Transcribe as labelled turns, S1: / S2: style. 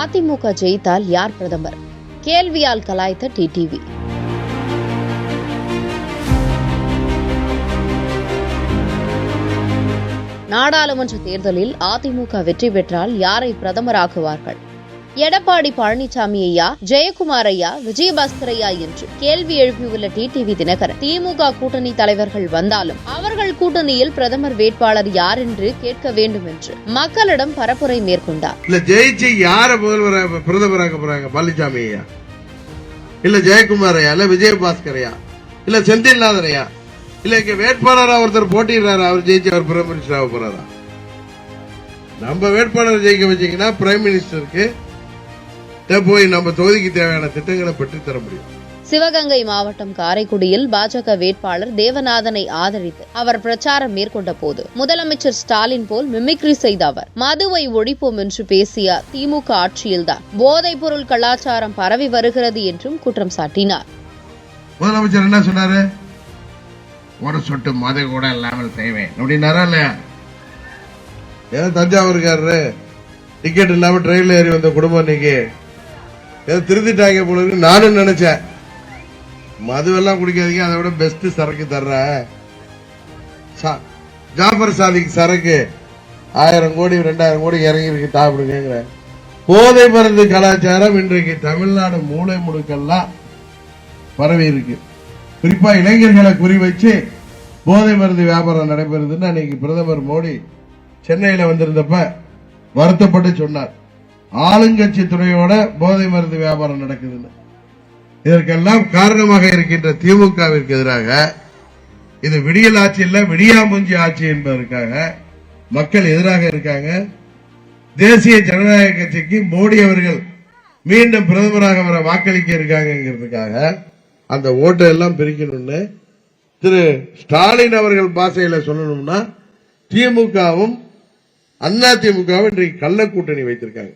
S1: அதிமுக ஜெயித்தால் யார் பிரதமர்? கேள்வியால் கலாய்த்த டிடிவி. நாடாளுமன்ற தேர்தலில் அதிமுக வெற்றி பெற்றால் யாரை பிரதமராக்குவார்கள்? எடப்பாடி பழனிசாமி ஐயா, ஜெயக்குமார் ஐயா, விஜயபாஸ்கர் ஐயா என்று கேள்வி எழுப்பியுள்ள டிடிவி தினகரன், திமுக கூட்டணி தலைவர்கள் வந்தாலும் அவர்கள் கூட்டணியில் பிரதமர் வேட்பாளர் யார் என்று கேட்க வேண்டும் என்று மக்களிடம் பரப்புரை மேற்கொண்டார்.
S2: இல்ல ஜெயிச்சு யார பிரதமராக்க போறாங்க? பழனிசாமி ஐயா, இல்ல ஜெயக்குமார் ஐயா, இல்ல விஜயபாஸ்கர் ஐயா, இல்ல செந்தில்நாதன் ஐயா, இல்ல இங்க வேட்பாளரா ஒருத்தர் போட்டிடுறாரு, அவர் ஜெயிச்சு அவர் பிரைம் மினிஸ்டர் ஆக போறாரா? நம்ம வேட்பாளர் ஜெயிக்க வச்சீங்கன்னா பிரைம் மினிஸ்டருக்கு போய் நம்ம தொகுதிக்கு தேவையான திட்டங்களை பெற்றுத்தர முடியும்.
S1: சிவகங்கை மாவட்டம் காரைக்குடியில் பாஜக வேட்பாளர் தேவநாதனை ஆதரித்து அவர் பிரச்சாரம் மேற்கொண்ட போது முதலமைச்சர் ஸ்டாலின் போல் மிமிக்ரி செய்த அவர் மதுவை ஒழிப்போம் என்று பேசிய திமுக ஆட்சியில்தான் போதைப் பொருள் கலாச்சாரம் பரவி வருகிறது என்றும் குற்றம் சாட்டினார்.
S2: முதலமைச்சர் என்ன சொன்னாரு? ஒரு சொட்டு மது கூட இல்லாமல் செய்வேன் அப்படின்னாரா இல்லையா? ஏதோ தஞ்சாவூர்காரரு டிக்கெட் இல்லாம ட்ரெயின்ல ஏறி வந்த குடும்பம் இன்னைக்கு ஏதோ திருத்திட்டாங்க போல இருக்கு. நானும் நினைச்சேன் மதுவெல்லாம் குடிக்காதீங்க, அதை விட பெஸ்ட் சரக்கு தர்ற ஜாஃபர் சாதிக்கு சரக்கு 1000 கோடி 2000 கோடி இறங்கி இருக்கு, சாப்பிடுங்க. போதை மருந்து கலாச்சாரம் இன்றைக்கு தமிழ்நாடு மூளை முடுக்கெல்லாம் பரவி இருக்கு. குறிப்பா இளைஞர்களை குறி வச்சு போதை மருந்து வியாபாரம் நடைபெறுதுன்னு அன்னைக்கு பிரதமர் மோடி சென்னையில வந்திருந்தப்ப வருத்தப்பட்டு சொன்னார், ஆளுங்கட்சி துறையோட போதை மருந்து வியாபாரம் நடக்குதுன்னு. இதற்கெல்லாம் காரணமாக இருக்கின்ற திமுகவிற்கு எதிராக இது விடியல் ஆட்சி இல்ல விடியாமூஞ்சி ஆட்சி என்பதற்காக மக்கள் எதிராக இருக்காங்க. தேசிய ஜனநாயக கட்சிக்கு மோடி அவர்கள் மீண்டும் பிரதமராக வர வாக்களிக்க இருக்காங்கிறதுக்காக அந்த ஓட்டை எல்லாம் பிரிக்கணும்னு திரு ஸ்டாலின் அவர்கள் பாஷையில சொல்லணும்னா திமுகவும் அதிமுகவும் இன்றைக்கு கள்ள கூட்டணி வைத்திருக்காங்க.